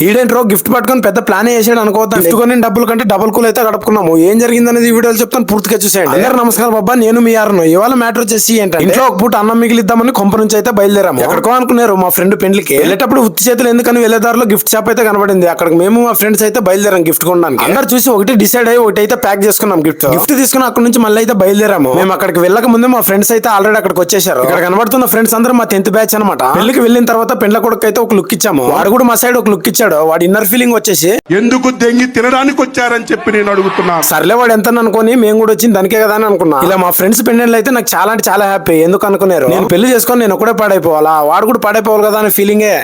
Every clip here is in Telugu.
ఈడేంట్రో గిఫ్ట్ పట్టుకొని పెద్ద ప్లాన్ చేసాడు అనుకోవద్దు. గిఫ్ట్ కొని డబ్బులు కంటే డబుల్ కూల్ అయితే గడుపుకున్నాము. ఏం జరిగిందనేది ఈ వీడియోలో చెప్తాను, పూర్తిగా చూసేయండి. అందరూ నమస్కారం బాబా, నేను మీ ఆరును. ఇవాళ మ్యాటర్ వచ్చేసి ఏంటంటే ఇంట్లో ఒక పూట అన్నం మిగిలిద్దామని కొంప నుంచి అయితే బయలుదేరాము. ఎక్కడికో అనుకున్నారు మా ఫ్రెండ్ పెళ్లికి. వెళ్ళేటప్పుడు ఉత్తి చేతులు ఎందుకని వెళ్ళేదారిలో గిఫ్ట్ షాప్ అయితే కనబడింది. అక్కడికి మేము మా ఫ్రెండ్స్ అయితే బయలుదేరాం గిఫ్ట్ కొనడానికి. అందరు చూసి ఒకటి డిసైడ్ అయ్యి ఒకటి అయితే ప్యాక్ చేసుకున్నాం గిఫ్ట్ తీసుకుని అక్కడ నుంచి మళ్ళీ అయితే బయలుదేరాము. మేము అక్కడికి వెళ్ళక ముందే మా ఫ్రెండ్స్ అయితే ఆల్రెడీ అక్కడికి వచ్చేసారు. ఇక్కడ కనబడుతున్న ఫ్రెండ్స్ అందరూ మా 10th బ్యాచ్ అనమాట. పెళ్లికి వెళ్ళిన తర్వాత పెళ్ల కొడుకు అయితే ఒక లుక్ ఇచ్చాము. వాడు కూడా మా సైడ్ ఒక లుక్ ఇచ్చాడు. వాడి ఇన్నర్ ఫీలింగ్ వచ్చేసి ఎందుకు దెంగి తినడానికి వచ్చారని చెప్పి నేను అడుగుతున్నా. సర్లే వాడు ఎంత అనుకోని మేము కూడా వచ్చింది దానికే కదా అని అనుకున్నా. ఇలా మా ఫ్రెండ్స్ పెళ్లి అయితే నాకు చాలా అంటే చాలా హ్యాపీ. ఎందుకు అనుకున్నారు, నేను పెళ్లి చేసుకొని నేను ఒకటే పాడైపోవాలా, వాడు కూడా పాడైపోవాలి కదా అనే ఫీలింగే.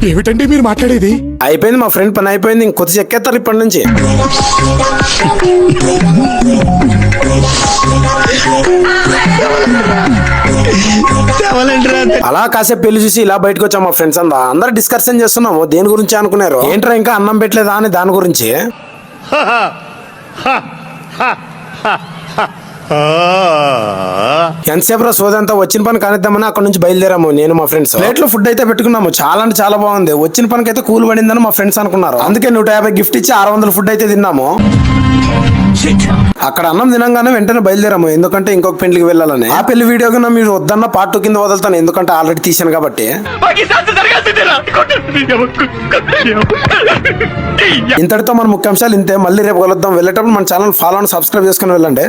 ఏమిటండి మీరు మాట్లాడేది? అయిపోయింది మా ఫ్రెండ్ పని అయిపోయింది. ఇంకొద్ది చెక్కేస్తారు ఇప్పటి నుంచి. అలా కాసేపు పెళ్లి చూసి ఇలా బయటకు వచ్చాం మా ఫ్రెండ్స్ అంతా. అందరు డిస్కషన్ చేస్తున్నాము దేని గురించి అనుకున్నారు. ఏంట్రా ఇంకా అన్నం పెట్టలేదా అని దాని గురించి. ఎంతసేపు సోదంతా వచ్చిన పని కానిద్దామని అక్కడ నుంచి బయలుదేరాము నేను మా ఫ్రెండ్స్. ప్లేట్ లో ఫుడ్ అయితే పెట్టుకున్నాము. చాలా అంటే చాలా బాగుంది. వచ్చిన పనికి అయితే కూల్ పడిందని మా ఫ్రెండ్స్ అనుకున్నారు. అందుకే 150 గిఫ్ట్ ఇచ్చి 600 ఫుడ్ అయితే తిన్నాము. అక్కడ అన్నం తినంగానే వెంటనే బయలుదేరాము. ఎందుకంటే ఇంకొక పెళ్లికి వెళ్ళాలని. ఆ పెళ్లి వీడియో కన్నా మీరు వద్దన్న పార్ట్ 2 కింద వదులుతాను. ఎందుకంటే ఆల్రెడీ తీసాను కాబట్టి. ఇంతటితో మన ముఖ్యాంశాలు ఇంతే. మళ్ళీ రేపు కలుద్దాం. వెళ్ళేటప్పుడు మన ఛానల్ ఫాలో అండ్ సబ్స్క్రైబ్ చేసుకుని వెళ్ళండి.